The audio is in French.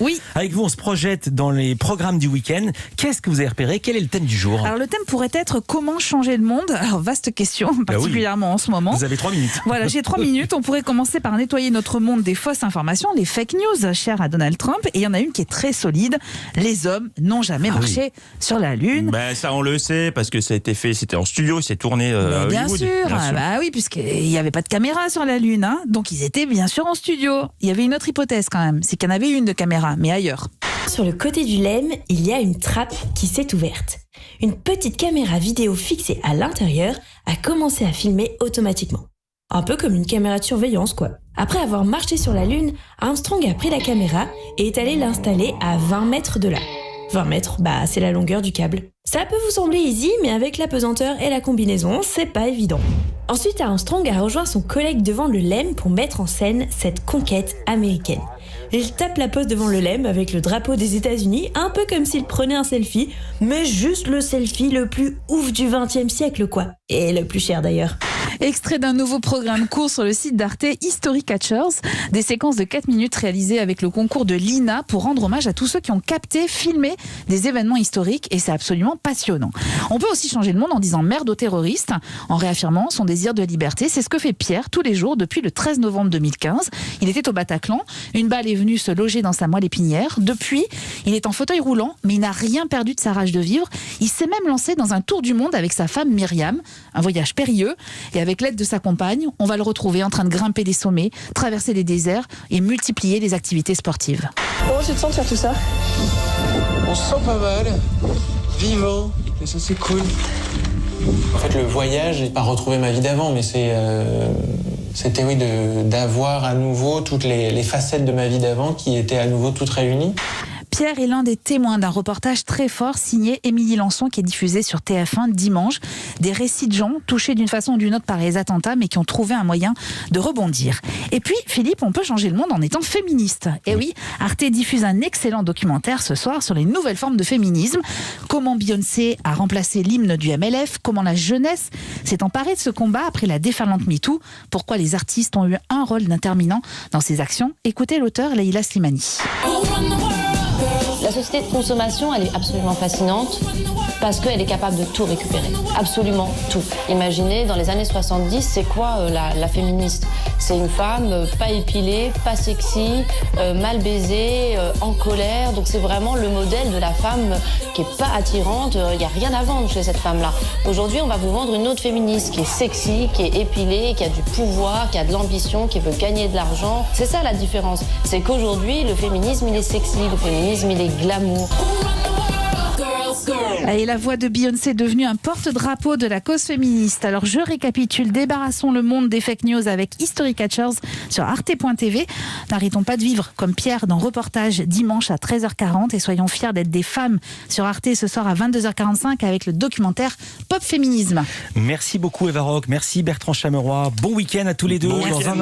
Oui. Avec vous, on se projette dans les programmes du week-end. Qu'est-ce que vous avez repéré? Quel est le thème du jour? Alors le thème pourrait être comment changer le monde. Alors vaste question, particulièrement en ce moment. Vous avez 3 minutes. Voilà, j'ai 3 minutes. On pourrait commencer par nettoyer notre monde des fausses informations, les fake news chères à Donald Trump. Et il y en a une qui est très solide. Les hommes n'ont jamais marché sur la Lune. Ben, ça, on le sait, parce que ça a été fait, c'était en studio, c'est tourné à Bien Hollywood. sûr. Bien sûr. Bah oui, puisqu'il n'y avait pas de caméra sur la Lune. Donc ils étaient bien sûr en studio. Il y avait une autre hypothèse quand même, c'est qu'il y en avait une de caméra, mais ailleurs. Sur le côté du LEM, il y a une trappe qui s'est ouverte. Une petite caméra vidéo fixée à l'intérieur a commencé à filmer automatiquement. Un peu comme une caméra de surveillance, quoi. Après avoir marché sur la Lune, Armstrong a pris la caméra et est allé l'installer à 20 mètres de là. 20 mètres, c'est la longueur du câble. Ça peut vous sembler easy, mais avec la pesanteur et la combinaison, c'est pas évident. Ensuite, Armstrong a rejoint son collègue devant le LEM pour mettre en scène cette conquête américaine. Il tape la pose devant le LEM avec le drapeau des États-Unis, un peu comme s'il prenait un selfie, mais juste le selfie le plus ouf du XXe siècle, quoi. Et le plus cher d'ailleurs. Extrait d'un nouveau programme court sur le site d'Arte, History Catchers, des séquences de 4 minutes réalisées avec le concours de l'INA pour rendre hommage à tous ceux qui ont capté, filmé des événements historiques, et c'est absolument passionnant. On peut aussi changer le monde en disant merde aux terroristes, en réaffirmant son désir de liberté. C'est ce que fait Pierre tous les jours depuis le 13 novembre 2015. Il était au Bataclan, une balle est venue se loger dans sa moelle épinière. Depuis, il est en fauteuil roulant, mais il n'a rien perdu de sa rage de vivre. Il s'est même lancé dans un tour du monde avec sa femme Myriam, un voyage périlleux, et avec l'aide de sa compagne, on va le retrouver en train de grimper des sommets, traverser les déserts et multiplier les activités sportives. Comment tu te sens de faire tout ça? On se sent pas mal, vivant, et ça c'est cool. En fait, le voyage, j'ai pas retrouvé ma vie d'avant, mais c'était oui, d'avoir à nouveau toutes les facettes de ma vie d'avant qui étaient à nouveau toutes réunies. Pierre est l'un des témoins d'un reportage très fort signé Émilie Lançon qui est diffusé sur TF1 dimanche. Des récits de gens touchés d'une façon ou d'une autre par les attentats mais qui ont trouvé un moyen de rebondir. Et puis Philippe, on peut changer le monde en étant féministe. Et oui, Arte diffuse un excellent documentaire ce soir sur les nouvelles formes de féminisme. Comment Beyoncé a remplacé l'hymne du MLF, comment la jeunesse s'est emparée de ce combat après la déferlante MeToo, pourquoi les artistes ont eu un rôle déterminant dans ces actions. Écoutez l'auteur Leïla Slimani. La société de consommation, elle est absolument fascinante parce qu'elle est capable de tout récupérer. Absolument tout. Imaginez, dans les années 70, c'est quoi la féministe? C'est une femme pas épilée, pas sexy, mal baisée, en colère. Donc c'est vraiment le modèle de la femme qui est pas attirante. Il n'y a rien à vendre chez cette femme-là. Aujourd'hui, on va vous vendre une autre féministe qui est sexy, qui est épilée, qui a du pouvoir, qui a de l'ambition, qui veut gagner de l'argent. C'est ça la différence. C'est qu'aujourd'hui, le féminisme, il est sexy, le féminisme, il est glamour. Et la voix de Beyoncé est devenue un porte-drapeau de la cause féministe. Alors je récapitule, débarrassons le monde des fake news avec History Catchers sur arte.tv. N'arrêtons pas de vivre comme Pierre dans Reportage dimanche à 13h40 et soyons fiers d'être des femmes sur Arte ce soir à 22h45 avec le documentaire Pop Féminisme. Merci beaucoup Eva Rock, merci Bertrand Chameroy. Bon week-end à tous les deux. Bon week-end.